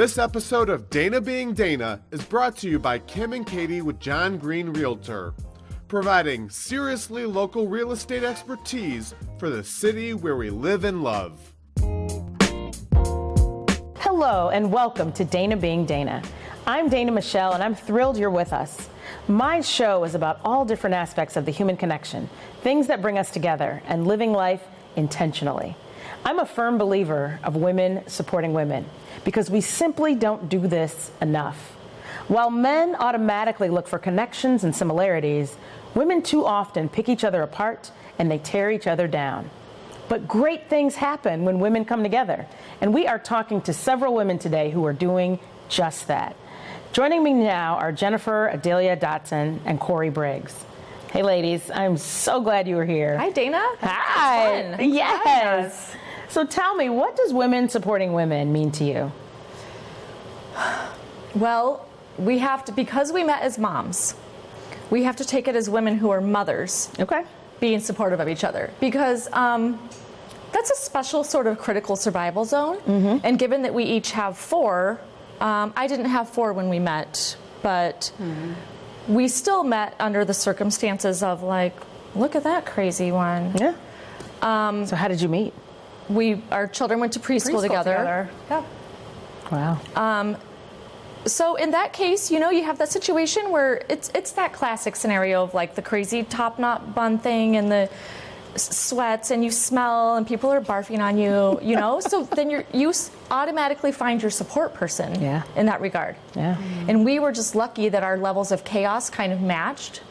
This episode of Dana Being Dana is brought to you by Kim and Katie with John Green Realtor, providing seriously local real estate expertise for the city where we live and love. Hello and welcome to Dana Being Dana. I'm Dana Michelle and I'm thrilled you're with us. My show is about all different aspects of the human connection, things that bring us together, and living life intentionally. I'm a firm believer of women supporting women because we simply don't do this enough. While men automatically look for connections and similarities, women too often pick each other apart and they tear each other down. But great things happen when women come together, and we are talking to several women today who are doing just that. Joining me now are Jennifer, Adelia, Dodson, and Cory Briggs. Hey ladies, I'm so glad you were here. Hi Dana. Hi. Yes. So tell me, what does women supporting women mean to you? Well, we have to, because we met as moms, we have to take it as women who are mothers. Okay. Being supportive of each other. Because that's a special sort of critical survival zone. Mm-hmm. And given that we each have 4, I didn't have 4 when we met, but we still met under the circumstances of like, look at that crazy one. Yeah. So how did you meet? Our children went to preschool together. Yeah. Wow. So in that case, you know, you have that situation where it's that classic scenario of like the crazy top knot bun thing and the sweats and you smell and people are barfing on you, you know? So then you automatically find your support person in that regard. Yeah. And we were just lucky that our levels of chaos kind of matched.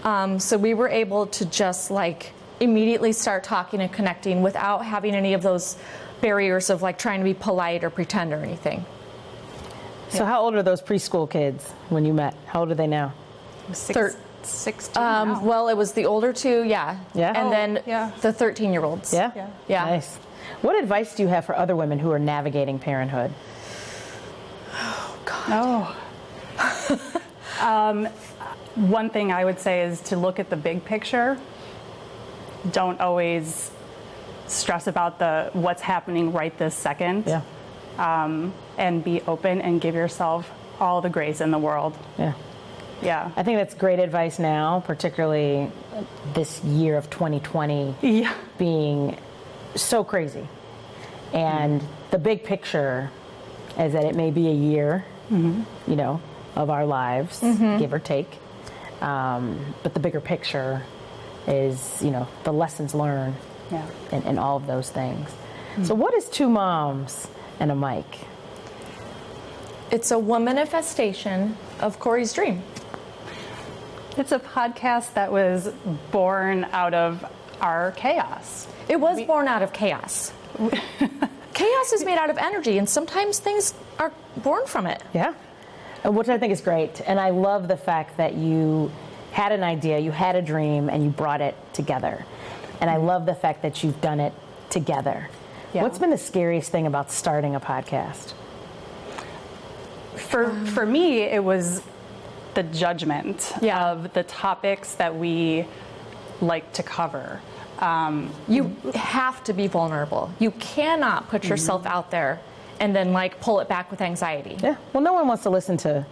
So we were able to just like immediately start talking and connecting without having any of those barriers of like trying to be polite or pretend or anything. So how old are those preschool kids when you met? How old are they now? 16 now. Well, it was the older 2, Yeah? And then the 13-year-olds. Yeah? Nice. What advice do you have for other women who are navigating parenthood? Oh, God. One thing I would say is to look at the big picture. Don't always stress about what's happening right this second. Yeah. And be open and give yourself all the grace in the world. Yeah. Yeah. I think that's great advice now, particularly this year of 2020 being so crazy. And the big picture is that it may be a year, you know, of our lives, give or take. But the bigger picture is, you know, the lessons learned and all of those things. So what is 2 moms and a mic? It's a womanifestation of Cory's dream. It's a podcast that was born out of our chaos. It was born out of chaos. Chaos is made out of energy, and sometimes things are born from it. Yeah, which I think is great. And I love the fact that you had an idea, you had a dream, and you brought it together. And I love the fact that you've done it together. Yeah. What's been the scariest thing about starting a podcast? For me, it was the judgment of the topics that we like to cover. You have to be vulnerable. You cannot put yourself out there and then like pull it back with anxiety. Yeah. Well, no one wants to listen to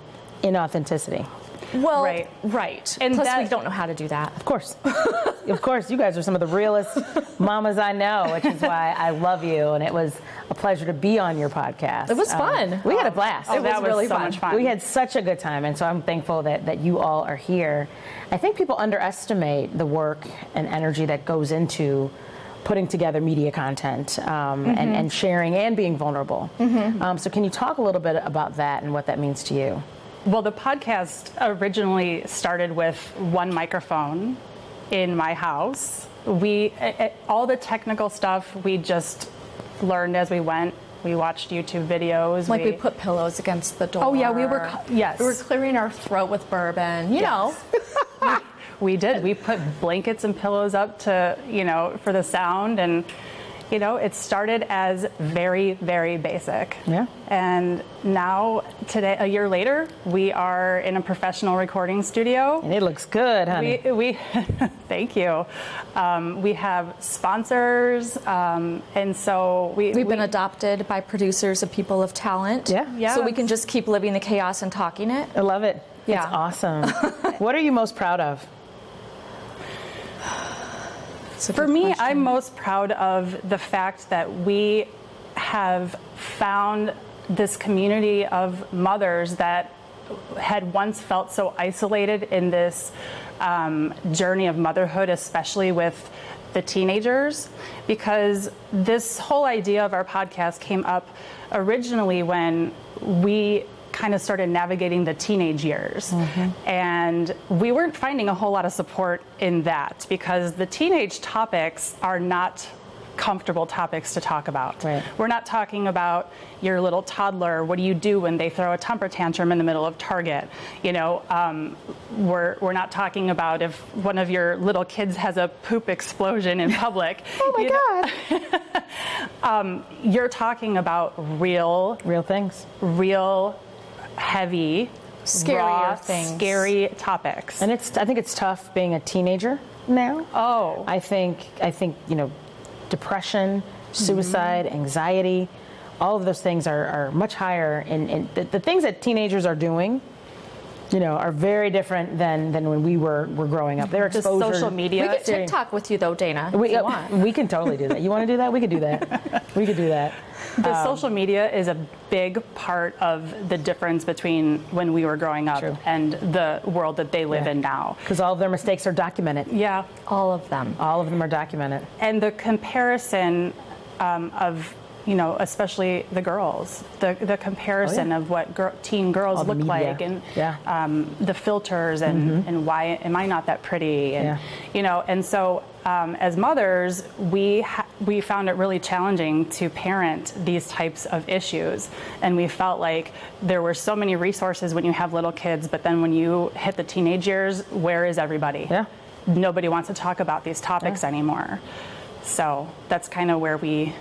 inauthenticity. Well, right. And plus, we don't know how to do that. Of course. Of course, you guys are some of the realest mamas I know, which is why I love you. And it was a pleasure to be on your podcast. It was fun. We had a blast. It was really so much fun. We had such a good time. And so I'm thankful that you all are here. I think people underestimate the work and energy that goes into putting together media content and sharing and being vulnerable. So can you talk a little bit about that and what that means to you? Well, the podcast originally started with one microphone in my house. All the technical stuff we just learned as we went. We watched YouTube videos. Like we put pillows against the door. Oh yeah, we were clearing our throat with bourbon. You know. We did. We put blankets and pillows up to, you know, for the sound, and You know, it started as very, very basic. Yeah. And now, today, a year later, we are in a professional recording studio. And it looks good, honey. We thank you. We have sponsors, and so we've been adopted by producers of people of talent. Yeah. So we can just keep living the chaos and talking it. I love it. Yeah. It's awesome. What are you most proud of? For me, I'm most proud of the fact that we have found this community of mothers that had once felt so isolated in this journey of motherhood, especially with the teenagers, because this whole idea of our podcast came up originally when we kind of started navigating the teenage years. And we weren't finding a whole lot of support in that because the teenage topics are not comfortable topics to talk about. Right. We're not talking about your little toddler, what do you do when they throw a temper tantrum in the middle of Target? You know, we're not talking about if one of your little kids has a poop explosion in public. Oh my God. You're talking about real things. Real heavy, Scarier raw, things. scary topics. And I think it's tough being a teenager now. Oh. I think you know, depression, suicide, anxiety, all of those things are much higher. And the things that teenagers are doing, you know, are very different than when we were growing up. Their The exposure. social media. We could TikTok with you though, Dana. We, if you want. we can totally do that. You want to do that? We could do that. We could do that. The social media is a big part of the difference between when we were growing up True. and the world that they live in now. Because all of their mistakes are documented. Yeah. All of them. All of them are documented. And the comparison of, you know, especially the girls, the comparison of what teen girls All the look media. like, and Yeah. the filters, and why am I not that pretty, and you know, and so as mothers, we found it really challenging to parent these types of issues, and we felt like there were so many resources when you have little kids, but then when you hit the teenage years, where is everybody? Yeah. Nobody wants to talk about these topics anymore. So that's kind of where we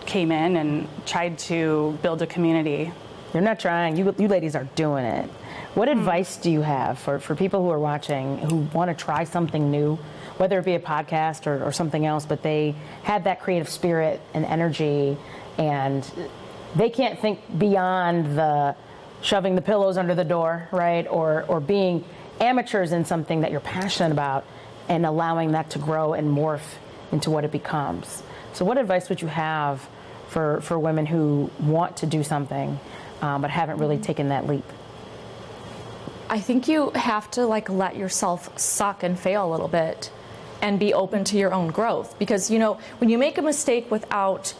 came in and tried to build a community. You're not trying. You ladies are doing it. What advice do you have for people who are watching who want to try something new, whether it be a podcast or something else, but they have that creative spirit and energy and they can't think beyond the shoving the pillows under the door, right? Or being amateurs in something that you're passionate about and allowing that to grow and morph into what it becomes. So what advice would you have for women who want to do something but haven't really taken that leap? I think you have to let yourself suck and fail a little bit and be open to your own growth, because you know when you make a mistake without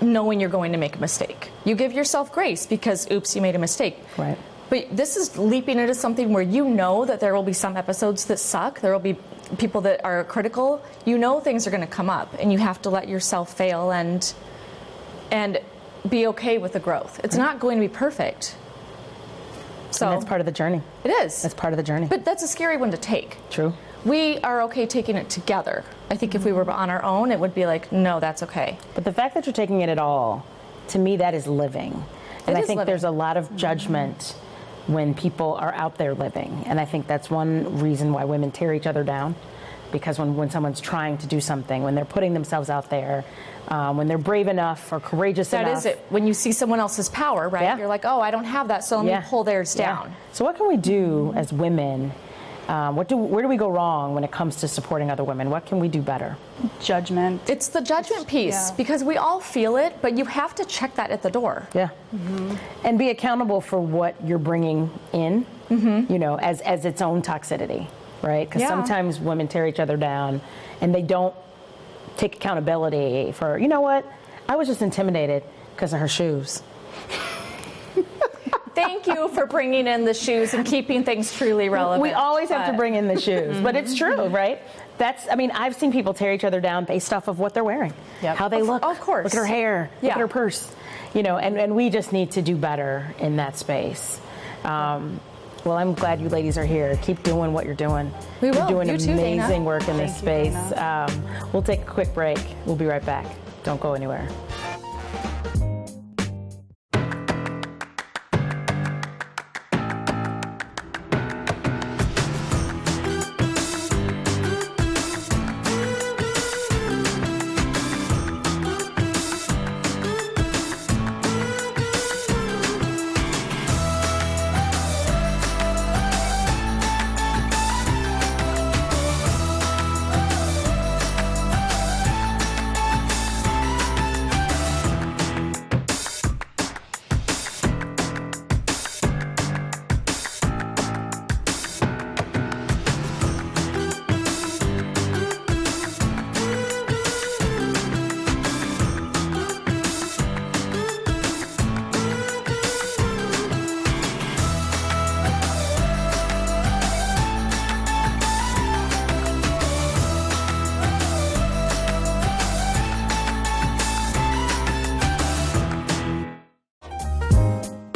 knowing you're going to make a mistake, you give yourself grace because oops, you made a mistake. Right. But this is leaping into something where you know that there will be some episodes that suck, there will be people that are critical, you know things are going to come up, and you have to let yourself fail and be okay with the growth. It's not going to be perfect. So And that's part of the journey. it is. That's part of the journey. But that's a scary one to take. True. We are okay taking it together. I think if we were on our own, it would be like, no, that's okay. But the fact that you're taking it at all, to me, that is living. And It I is think living. there's a lot of judgment when people are out there living. And I think that's one reason why women tear each other down. Because when someone's trying to do something, when they're putting themselves out there, when they're brave enough or courageous enough. That is it. When you see someone else's power, right? Yeah. You're like, oh, I don't have that, so let me pull theirs down. So what can we do as women? Where do we go wrong when it comes to supporting other women? What can we do better? Judgment. It's the judgment piece, because we all feel it, but you have to check that at the door. Yeah. And be accountable for what you're bringing in, you know, as its own toxicity, right? Because sometimes women tear each other down and they don't take accountability for, you know what, I was just intimidated because of her shoes. Thank you for bringing in the shoes and keeping things truly relevant. We always have to bring in the shoes, but it's true, right? I've seen people tear each other down based off of what they're wearing, how they look. Of course. Look at her hair, look at her purse, you know, and we just need to do better in that space. Well, I'm glad you ladies are here. Keep doing what you're doing. We will. You're doing You too, amazing Dana. work in this space. We'll take a quick break. We'll be right back. Don't go anywhere.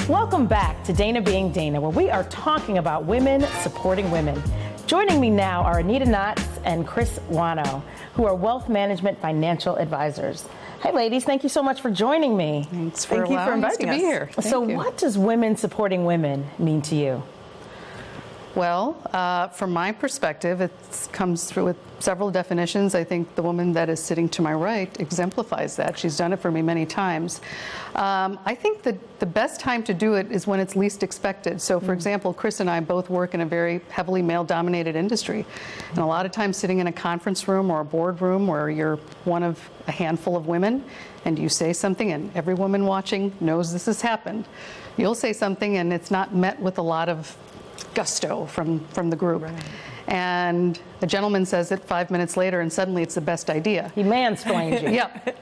Welcome back to Dana Being Dana, where we are talking about women supporting women. Joining me now are Anita and Wano, who are wealth management financial advisors. Hey, ladies, thank you so much for joining me. Thanks for allowing us to be here. So what does women supporting women mean to you? Well, from my perspective, it comes through with several definitions. I think the woman that is sitting to my right exemplifies that. She's done it for me many times. I think that the best time to do it is when it's least expected. So, for example, Chris and I both work in a very heavily male-dominated industry. And a lot of times sitting in a conference room or a boardroom where you're one of a handful of women and you say something and every woman watching knows this has happened. You'll say something and it's not met with a lot of gusto from the group. Right. And a gentleman says it 5 minutes later and suddenly it's the best idea. He mansplains you. Yep.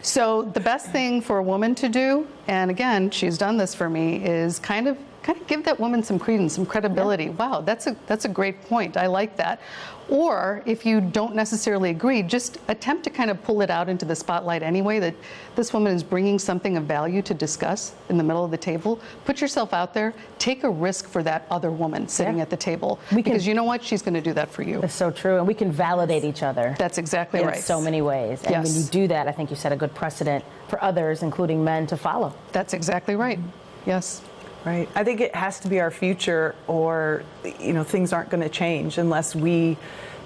So the best thing for a woman to do, and again, she's done this for me, is kind of give that woman some credence, some credibility. Yeah. Wow, that's a great point. I like that. Or if you don't necessarily agree, just attempt to kind of pull it out into the spotlight anyway, that this woman is bringing something of value to discuss in the middle of the table. Put yourself out there. Take a risk for that other woman sitting at the table. Because you know what? She's going to do that for you. That's so true. And we can validate each other. That's exactly right. In so many ways. And when you do that, I think you set a good precedent for others, including men, to follow. That's exactly right. Yes. Right. I think it has to be our future, or things aren't going to change unless we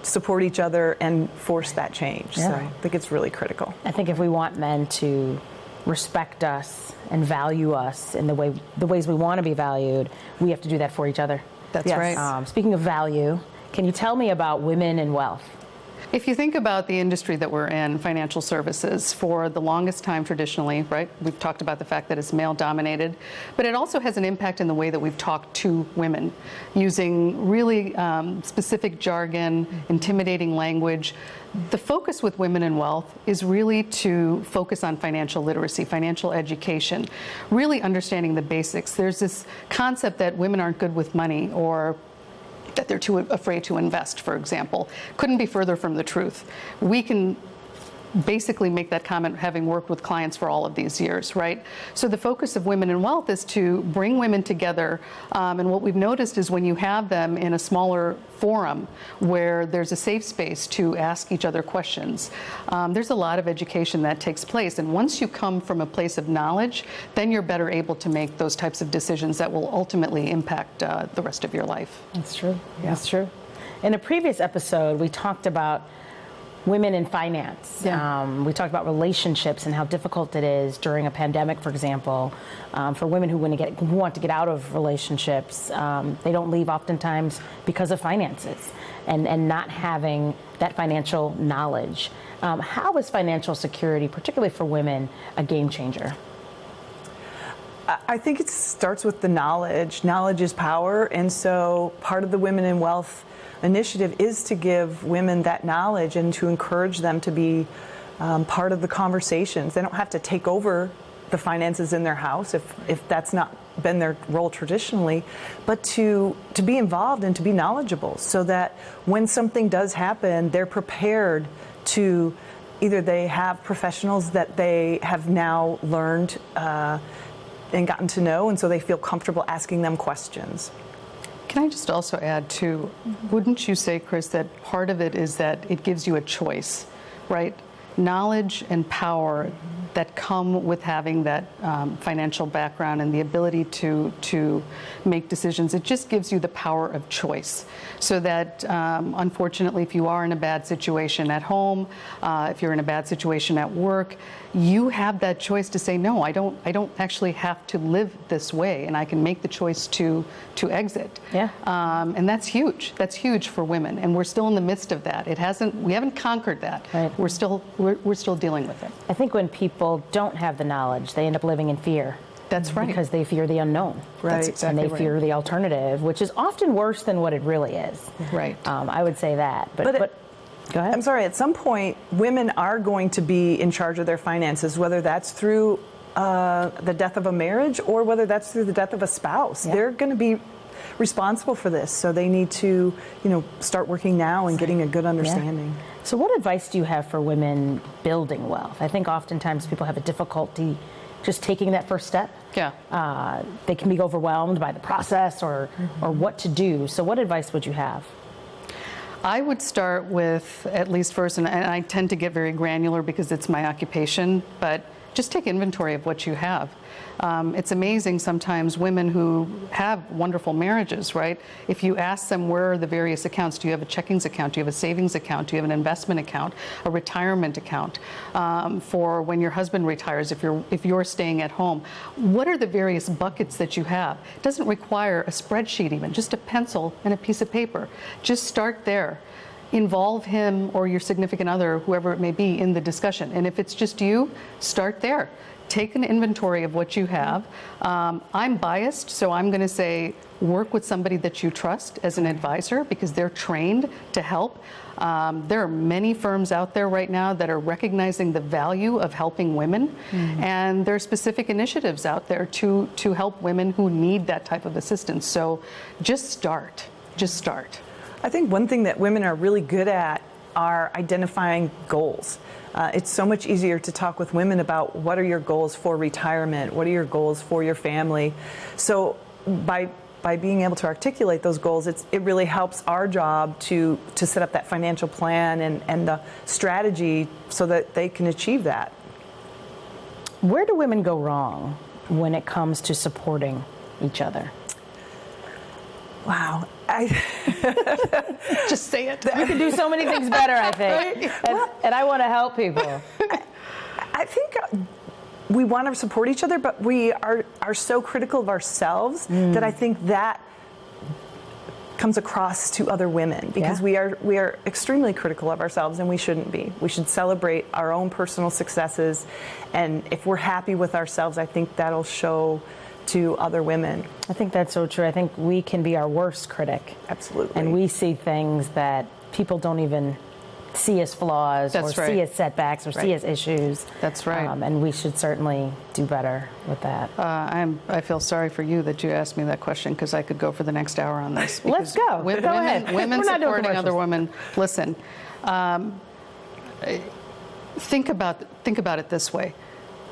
support each other and force that change. Yeah. So I think it's really critical. I think if we want men to respect us and value us in the ways we want to be valued, we have to do that for each other. That's right. Speaking of value, can you tell me about women in wealth? If you think about the industry that we're in, financial services, for the longest time traditionally, right? We've talked about the fact that it's male-dominated, but it also has an impact in the way that we've talked to women, using really specific jargon, intimidating language. The focus with women in wealth is really to focus on financial literacy, financial education, really understanding the basics. There's this concept that women aren't good with money, or that they're too afraid to invest, for example. Couldn't be further from the truth. We can basically make that comment having worked with clients for all of these years, right? So the focus of Women in Wealth is to bring women together, and what we've noticed is when you have them in a smaller forum where there's a safe space to ask each other questions, there's a lot of education that takes place, and once you come from a place of knowledge, then you're better able to make those types of decisions that will ultimately impact the rest of your life. That's true. Yeah. That's true. In a previous episode, we talked about women in finance. Yeah. We talked about relationships and how difficult it is during a pandemic, for example, for women who want to get out of relationships. They don't leave oftentimes because of finances and not having that financial knowledge. How is financial security, particularly for women, a game changer? I think it starts with the knowledge. Knowledge is power, and so part of the Women in Wealth initiative is to give women that knowledge and to encourage them to be part of the conversations. They don't have to take over the finances in their house if that's not been their role traditionally, but to be involved and to be knowledgeable so that when something does happen, they're prepared to either they have professionals that they have now learned and gotten to know, and so they feel comfortable asking them questions. Can I just also add, too, wouldn't you say, Chris, that part of it is that it gives you a choice, right? Knowledge and power that come with having that financial background and the ability to make decisions. It just gives you the power of choice. So that, unfortunately, if you are in a bad situation at home, if you're in a bad situation at work, you have that choice to say, no, I don't actually have to live this way, and I can make the choice to exit. Yeah. And that's huge. That's huge for women, and we're still in the midst of that. We haven't conquered that. Right. We're still dealing with it. I think when people don't have the knowledge, they end up living in fear. That's right. Because they fear the unknown. Right. That's exactly And they fear the alternative, which is often worse than what it really is. Right. I would say that. But go ahead. I'm sorry, at some point, women are going to be in charge of their finances, whether that's through the death of a marriage or whether that's through the death of a spouse. Yeah. They're going to be responsible for this, so they need to, start working now and getting a good understanding. Yeah. So what advice do you have for women building wealth? I think oftentimes people have a difficulty just taking that first step. Yeah. They can be overwhelmed by the process or what to do. So what advice would you have? I would start with, at least first, and I tend to get very granular because it's my occupation, but just take inventory of what you have. It's amazing sometimes women who have wonderful marriages, right? If you ask them where are the various accounts, do you have a checkings account, do you have a savings account, do you have an investment account, a retirement account for when your husband retires, if you're staying at home, what are the various buckets that you have? It doesn't require a spreadsheet even, just a pencil and a piece of paper. Just start there. Involve him or your significant other, whoever it may be, in the discussion. And if it's just you, start there. Take an inventory of what you have. I'm biased, so I'm going to say work with somebody that you trust as an advisor because they're trained to help. There are many firms out there right now that are recognizing the value of helping women, and there are specific initiatives out there to help women who need that type of assistance. So just start. Just start. I think one thing that women are really good at are identifying goals. It's so much easier to talk with women about what are your goals for retirement, what are your goals for your family. So by being able to articulate those goals, it really helps our job to set up that financial plan and the strategy so that they can achieve that. Where do women go wrong when it comes to supporting each other? Wow. Just say it. We can do so many things better, I think. And I want to help people. I think we want to support each other, but we are so critical of ourselves that I think that comes across to other women because we are extremely critical of ourselves, and we shouldn't be. We should celebrate our own personal successes, and if we're happy with ourselves, I think that'll show to other women. I think that's so true. I think we can be our worst critic. Absolutely. And we see things that people don't even see as flaws see as setbacks or see as issues. That's right. And we should certainly do better with that. I feel sorry for you that you asked me that question because I could go for the next hour on this. Let's go. Go ahead. Women We're not doing supporting other commercials. women. Listen, think about it this way.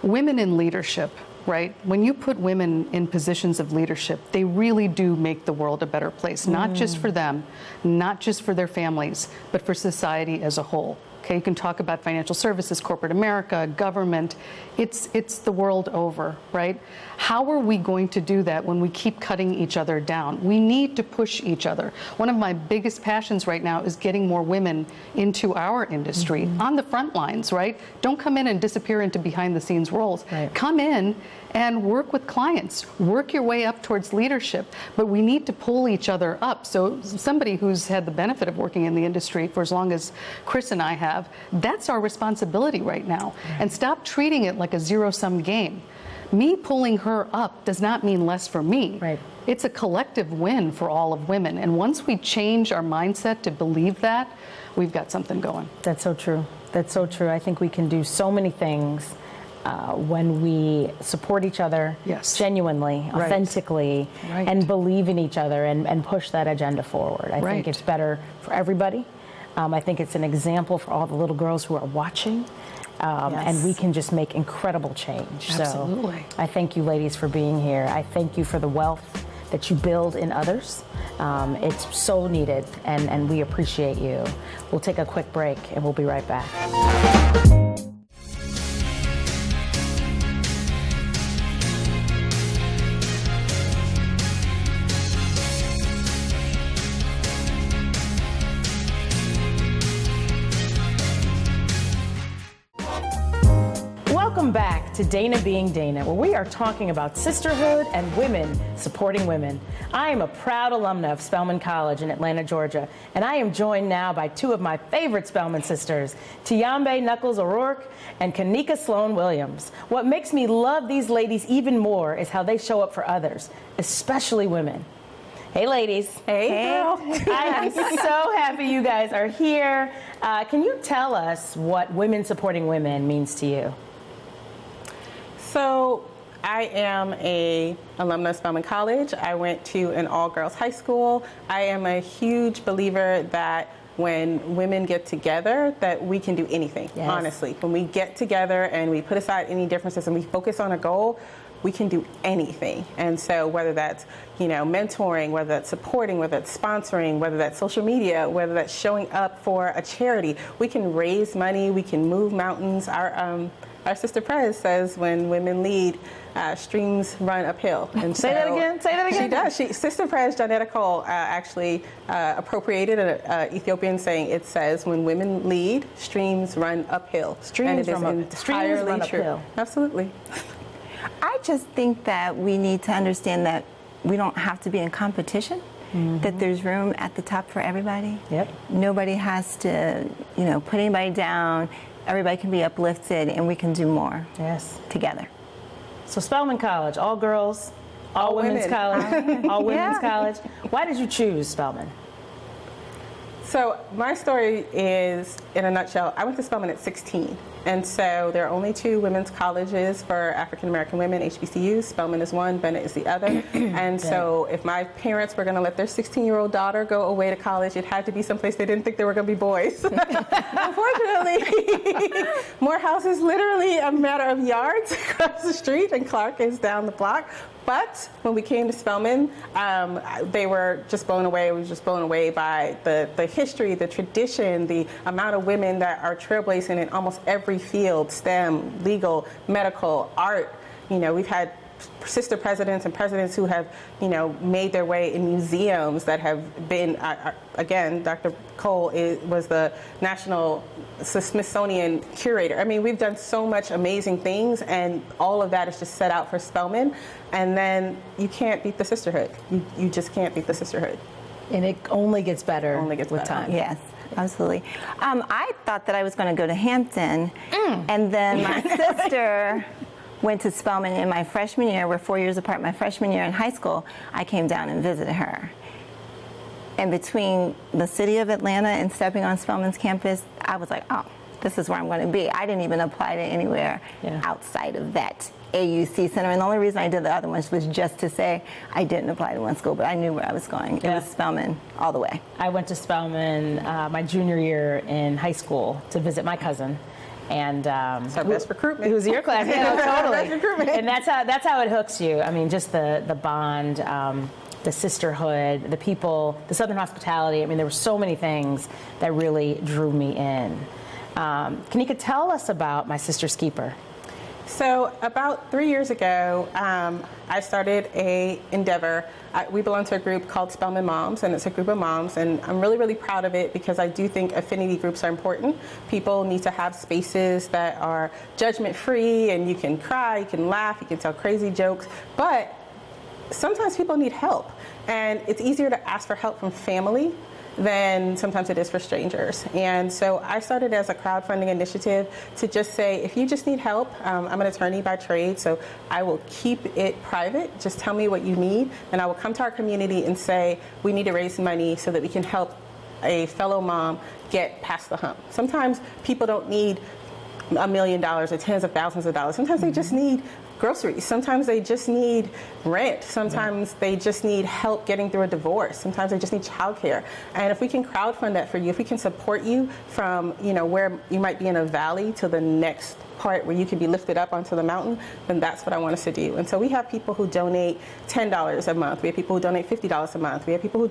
Women in leadership, right? When you put women in positions of leadership, they really do make the world a better place, not just for them, not just for their families, but for society as a whole. Okay, you can talk about financial services, corporate America, government. It's the world over, right? How are we going to do that when we keep cutting each other down? We need to push each other. One of my biggest passions right now is getting more women into our industry, on the front lines, right? Don't come in and disappear into behind the scenes roles. Right. Come in and work with clients, work your way up towards leadership, but we need to pull each other up. So somebody who's had the benefit of working in the industry for as long as Chris and I have, that's our responsibility right now. And stop treating it like a zero-sum game. Me pulling her up does not mean less for me. Right. It's a collective win for all of women. And once we change our mindset to believe that, we've got something going. That's so true. That's so true. I think we can do so many things when we support each other genuinely, authentically, and believe in each other and push that agenda forward. I think it's better for everybody. I think it's an example for all the little girls who are watching. And we can just make incredible change. Absolutely. So I thank you ladies for being here. I thank you for the wealth that you build in others. It's so needed, and we appreciate you. We'll take a quick break, and we'll be right back. Welcome back to Dana Being Dana, where we are talking about sisterhood and women supporting women. I am a proud alumna of Spelman College in Atlanta, Georgia, and I am joined now by two of my favorite Spelman sisters, Tiombé Nucklos O'Rourke and Kanika Sloan Williams. What makes me love these ladies even more is how they show up for others, especially women. Hey, ladies. Hey, girl. I am so happy you guys are here. Can you tell us what women supporting women means to you? So I am a alumna of Spelman College. I went to an all-girls high school. I am a huge believer that when women get together, that we can do anything, Yes. honestly. When we get together and we put aside any differences and we focus on a goal, we can do anything. And so whether that's, mentoring, whether that's supporting, whether that's sponsoring, whether that's social media, whether that's showing up for a charity, we can raise money, we can move mountains. Our sister Prez says when women lead, streams run uphill. And Say that again. Say that again. She does. Sister Prez, Janetta Cole, actually appropriated an Ethiopian saying. It says when women lead, streams run uphill. Streams and it is entirely run true. uphill. Absolutely. I just think that we need to understand that we don't have to be in competition, that there's room at the top for everybody. Yep. Nobody has to, put anybody down. Everybody can be uplifted, and we can do more Yes. together. So Spelman College, all girls, all women's women. college, all women's college. Why did you choose Spelman? So my story is, in a nutshell, I went to Spelman at 16. And so there are only 2 women's colleges for African American women, HBCUs. Spelman is one, Bennett is the other. And so if my parents were going to let their 16-year-old daughter go away to college, it had to be someplace they didn't think there were going to be boys. Unfortunately, Morehouse is literally a matter of yards across the street, and Clark is down the block. But when we came to Spelman, they were just blown away. We were just blown away by the history, the tradition, the amount of women that are trailblazing in almost every field: STEM, legal, medical, art. We've had sister presidents and presidents who have, made their way in museums that have been, again, Dr. Cole was the National Smithsonian curator. I mean, we've done so much amazing things, and all of that is just set out for Spelman. And then you can't beat the sisterhood. You just can't beat the sisterhood. And it only gets better with better. time. Yes, absolutely. I thought that I was going to go to Hampton, and then my sister went to Spelman in my freshman year. We're 4 years apart. My freshman year in high school, I came down and visited her. And between the city of Atlanta and stepping on Spelman's campus, I was like, oh, this is where I'm going to be. I didn't even apply to anywhere outside of that AUC center. And the only reason I did the other ones was just to say I didn't apply to one school, but I knew where I was going. It was Spelman all the way. I went to Spelman my junior year in high school to visit my cousin. And It's our best recruitment. It was your class, yeah, totally. Best recruitment. And that's how it hooks you. I mean, just the bond, the sisterhood, the people, the Southern hospitality. I mean, there were so many things that really drew me in. Kanika, tell us about My Sister's Keeper. So about 3 years ago, I started a endeavor. We belong to a group called Spelman Moms, and it's a group of moms, and I'm really, really proud of it because I do think affinity groups are important. People need to have spaces that are judgment-free, and you can cry, you can laugh, you can tell crazy jokes, but sometimes people need help, and it's easier to ask for help from family than sometimes it is for strangers. And so I started as a crowdfunding initiative to just say, if you just need help, I'm an attorney by trade, so I will keep it private. Just tell me what you need, and I will come to our community and say, we need to raise money so that we can help a fellow mom get past the hump. Sometimes people don't need $1 million or tens of thousands of dollars. Sometimes they just need groceries. Sometimes they just need rent. Sometimes they just need help getting through a divorce. Sometimes they just need childcare. And if we can crowdfund that for you, if we can support you from, where you might be in a valley to the next part where you can be lifted up onto the mountain, then that's what I want us to do. And so we have people who donate $10 a month. We have people who donate $50 a month. We have people who've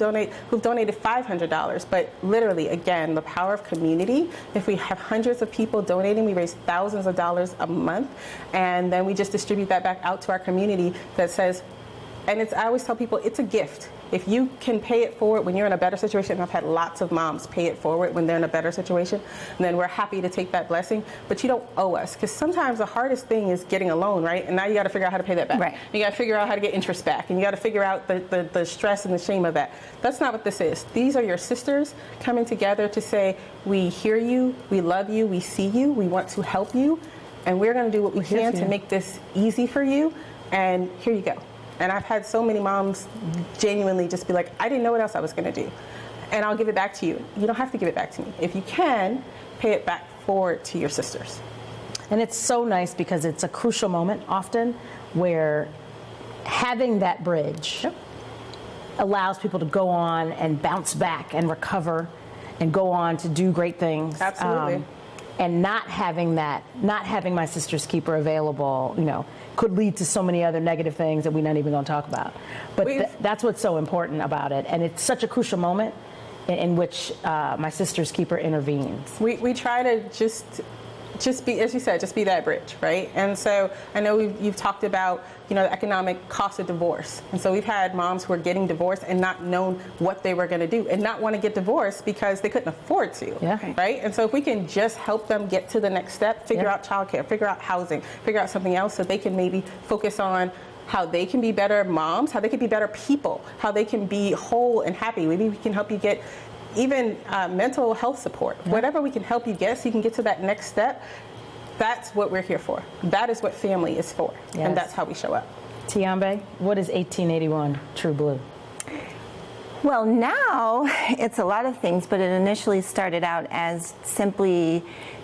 donated $500. But literally, again, the power of community. If we have hundreds of people donating, we raise thousands of dollars a month, and then we just distribute that back out to our community that says, and I always tell people, it's a gift. If you can pay it forward when you're in a better situation, and I've had lots of moms pay it forward when they're in a better situation, and then we're happy to take that blessing, but you don't owe us. Because sometimes the hardest thing is getting a loan, right? And now you got to figure out how to pay that back. Right. You got to figure out how to get interest back, and you got to figure out the stress and the shame of that. That's not what this is. These are your sisters coming together to say, we hear you, we love you, we see you, we want to help you, and we're going to do what we can to make this easy for you, and here you go. And I've had so many moms genuinely just be like, I didn't know what else I was going to do. And I'll give it back to you. You don't have to give it back to me. If you can, pay it back forward to your sisters. And it's so nice because it's a crucial moment often where having that bridge allows people to go on and bounce back and recover and go on to do great things. Absolutely. And not having my sister's keeper available, could lead to so many other negative things that we're not even going to talk about. But that's what's so important about it. And it's such a crucial moment in which my sister's keeper intervenes. We try to just be, as you said, just be that bridge, right? And so I know you've talked about, the economic cost of divorce. And so we've had moms who are getting divorced and not known what they were going to do and not want to get divorced because they couldn't afford to, right? And so if we can just help them get to the next step, figure out childcare, figure out housing, figure out something else so they can maybe focus on how they can be better moms, how they can be better people, how they can be whole and happy. Maybe we can help you get even mental health support, whatever we can help you get so you can get to that next step. That's what we're here for. That is what family is for. And that's how we show up. Tiombé, what is 1881 True Blue? Well, now it's a lot of things, but it initially started out as simply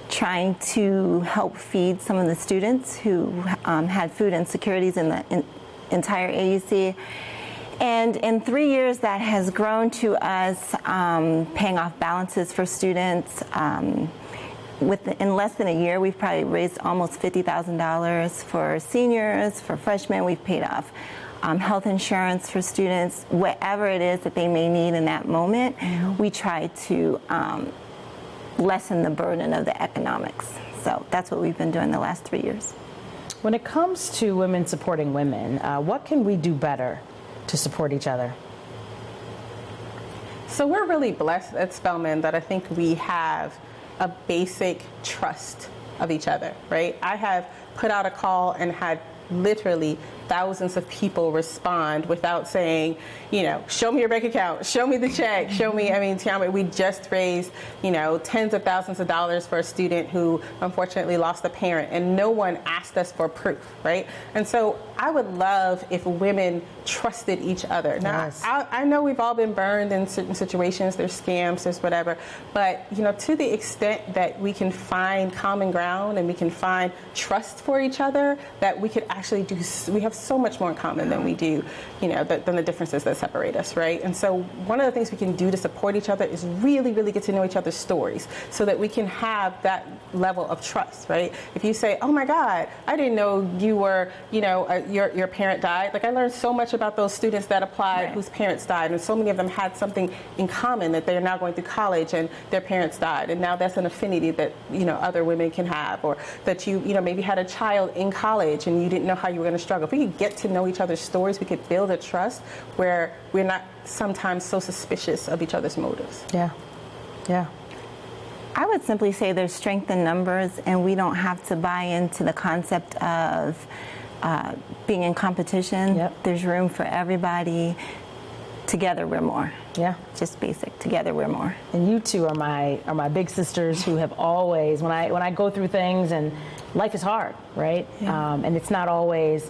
trying to help feed some of the students who had food insecurities in the entire AUC. And in 3 years, that has grown to us paying off balances for students. In less than a year, we've probably raised almost $50,000 for seniors, for freshmen. We've paid off health insurance for students, whatever it is that they may need in that moment. We try to lessen the burden of the economics. So that's what we've been doing the last 3 years. When it comes to women supporting women, what can we do better to support each other? So we're really blessed at Spelman that I think we have a basic trust of each other, right? I have put out a call and had literally thousands of people respond without saying, show me your bank account, show me the check, show me, Tiombé, we just raised, tens of thousands of dollars for a student who unfortunately lost a parent, and no one asked us for proof, right? And so I would love if women trusted each other. Now, I know we've all been burned in certain situations, there's scams, there's whatever, but, to the extent that we can find common ground and we can find trust for each other, that we could actually we have so much more in common than we do, than the differences that separate us, right? And so one of the things we can do to support each other is really, really get to know each other's stories so that we can have that level of trust, right? If you say, oh my God, I didn't know you were, your parent died. Like I learned so much about those students that applied whose parents died, and so many of them had something in common, that they are now going through college and their parents died, and now that's an affinity that, other women can have, or that you maybe had a child in college and you didn't know how you were going to struggle. If we could get to know each other's stories, we could build a trust where we're not sometimes so suspicious of each other's motives. Yeah. I would simply say there's strength in numbers, and we don't have to buy into the concept of being in competition. There's room for everybody. Together we're more. Just basic. Together we're more. And you two are my big sisters who have always, when I go through things, and life is hard, right? And it's not always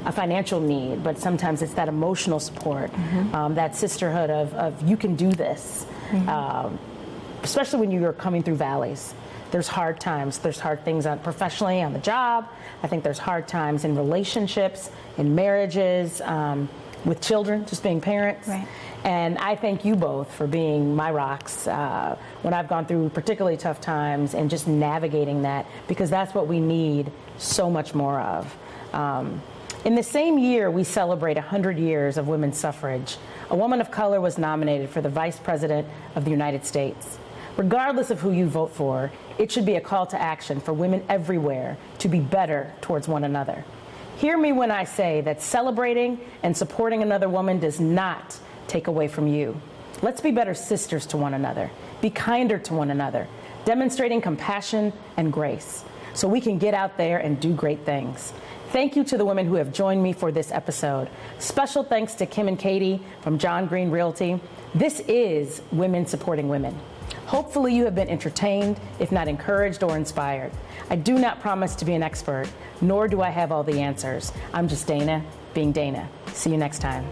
a financial need, but sometimes it's that emotional support, that sisterhood of you can do this, especially when you're coming through valleys. There's hard times. There's hard things professionally, on the job. I think there's hard times in relationships, in marriages. with children, just being parents. Right. And I thank you both for being my rocks when I've gone through particularly tough times and just navigating that, because that's what we need so much more of. In the same year, we celebrate 100 years of women's suffrage. A woman of color was nominated for the Vice President of the United States. Regardless of who you vote for, it should be a call to action for women everywhere to be better towards one another. Hear me when I say that celebrating and supporting another woman does not take away from you. Let's be better sisters to one another, be kinder to one another, demonstrating compassion and grace, so we can get out there and do great things. Thank you to the women who have joined me for this episode. Special thanks to Kim and Katie from John Green Realty. This is Women Supporting Women. Hopefully you have been entertained, if not encouraged or inspired. I do not promise to be an expert, nor do I have all the answers. I'm just Dana, being Dana. See you next time.